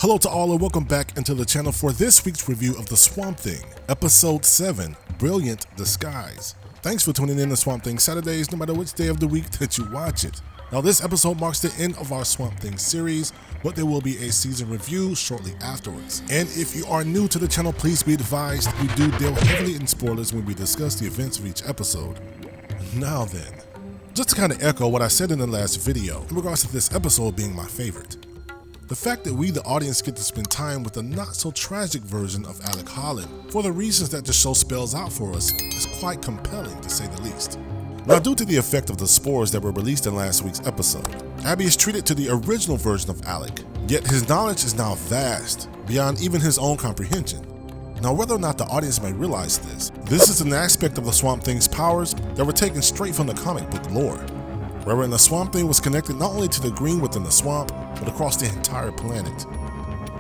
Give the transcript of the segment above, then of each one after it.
Hello to all and welcome back into the channel for this week's review of The Swamp Thing, Episode 7, Brilliant Disguise. Thanks for tuning in to Swamp Thing Saturdays, no matter which day of the week that you watch it. Now this episode marks the end of our Swamp Thing series, but there will be a season review shortly afterwards. And if you are new to the channel, please be advised we do deal heavily in spoilers when we discuss the events of each episode. Now then, just to kind of echo what I said in the last video in regards to this episode being my favorite. The fact that we, the audience, get to spend time with the not-so-tragic version of Alec Holland for the reasons that the show spells out for us is quite compelling, to say the least. Now, due to the effect of the spores that were released in last week's episode, Abby is treated to the original version of Alec, yet his knowledge is now vast, beyond even his own comprehension. Now, whether or not the audience may realize this is an aspect of the Swamp Thing's powers that were taken straight from the comic book lore, wherein the Swamp Thing was connected not only to the green within the swamp, but across the entire planet.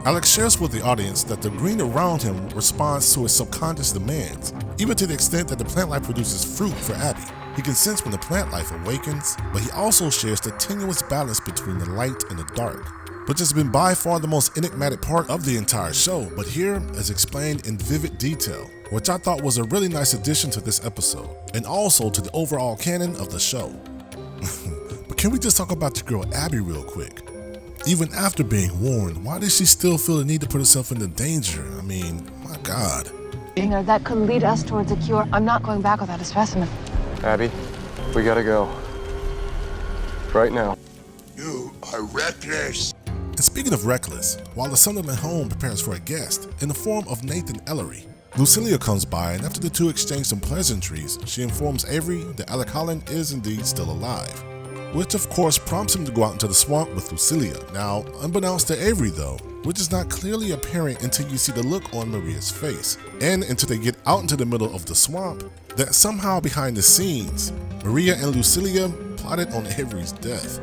Alex shares with the audience that the green around him responds to his subconscious demands, even to the extent that the plant life produces fruit for Abby. He can sense when the plant life awakens, but he also shares the tenuous balance between the light and the dark, which has been by far the most enigmatic part of the entire show, but here is explained in vivid detail, which I thought was a really nice addition to this episode, and also to the overall canon of the show. But can we just talk about your girl Abby real quick? Even after being warned, why does she still feel the need to put herself into danger? I mean, my God. You know, that could lead us towards a cure. I'm not going back without a specimen. Abby, we gotta go. Right now. You are reckless. And speaking of reckless, while the Sunderland home prepares for a guest in the form of Nathan Ellery, Lucilia comes by, and after the two exchange some pleasantries, she informs Avery that Alec Holland is indeed still alive, which of course prompts him to go out into the swamp with Lucilia. Now, unbeknownst to Avery though, which is not clearly apparent until you see the look on Maria's face, and until they get out into the middle of the swamp, that somehow behind the scenes, Maria and Lucilia plotted on Avery's death.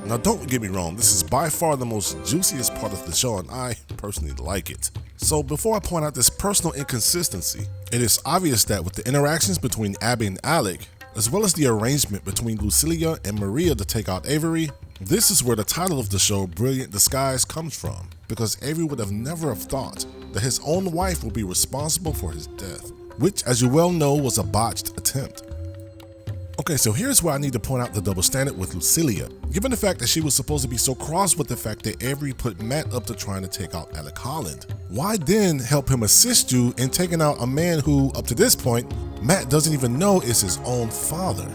Now don't get me wrong, this is by far the most juiciest part of the show and I personally like it. So before I point out this personal inconsistency, it is obvious that with the interactions between Abby and Alec, as well as the arrangement between Lucilia and Maria to take out Avery, this is where the title of the show, Brilliant Disguise, comes from, because Avery would have never have thought that his own wife would be responsible for his death, which as you well know was a botched attempt. Okay, so here's where I need to point out the double standard with Lucilia. Given the fact that she was supposed to be so cross with the fact that Avery put Matt up to trying to take out Alec Holland, why then help him assist you in taking out a man who, up to this point, Matt doesn't even know is his own father?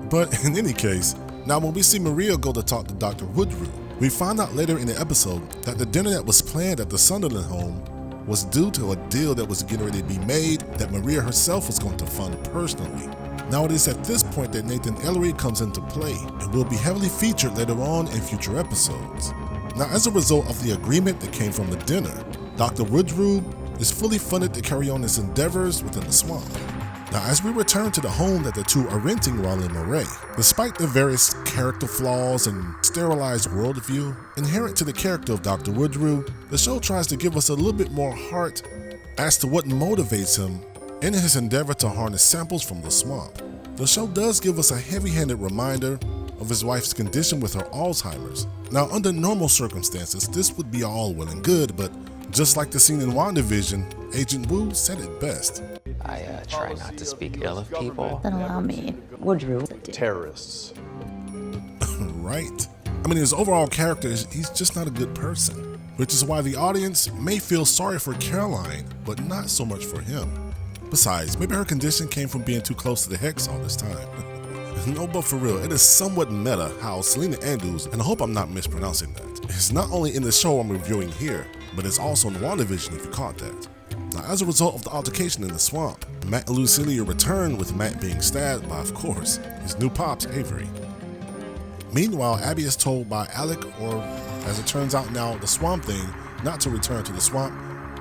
But in any case, now when we see Maria go to talk to Dr. Woodrue, we find out later in the episode that the dinner that was planned at the Sunderland home was due to a deal that was getting ready to be made that Maria herself was going to fund personally. Now it is at this point that Nathan Ellery comes into play and will be heavily featured later on in future episodes. Now as a result of the agreement that came from the dinner, Dr. Woodrue is fully funded to carry on his endeavors within the swamp. Now as we return to the home that the two are renting while in Marais, despite the various character flaws and sterilized worldview inherent to the character of Dr. Woodrue, the show tries to give us a little bit more heart as to what motivates him in his endeavor to harness samples from the swamp. The show does give us a heavy-handed reminder of his wife's condition with her Alzheimer's. Now under normal circumstances, this would be all well and good, but just like the scene in WandaVision, Agent Wu said it best. I try not to speak ill of people. Then allow me. Woodrue. Terrorists. Right? I mean, his overall character he's just not a good person, which is why the audience may feel sorry for Caroline, but not so much for him. Besides, maybe her condition came from being too close to the Hex all this time. No, but for real, it is somewhat meta how Selena Andrews, and I hope I'm not mispronouncing that, is not only in the show I'm reviewing here, but it's also in WandaVision if you caught that. Now, as a result of the altercation in the swamp, Matt and Lucilia return with Matt being stabbed by, of course, his new pops, Avery. Meanwhile, Abby is told by Alec, or as it turns out now, the Swamp Thing, not to return to the swamp,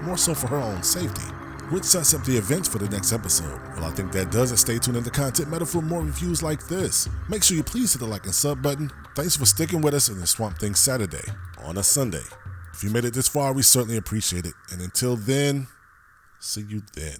more so for her own safety, which sets up the events for the next episode. Well, I think that does it. Stay tuned in the Content Meta for more reviews like this. Make sure you please hit the like and sub button. Thanks for sticking with us in the Swamp Thing Saturday on a Sunday. If you made it this far, we certainly appreciate it. And until then, see you then.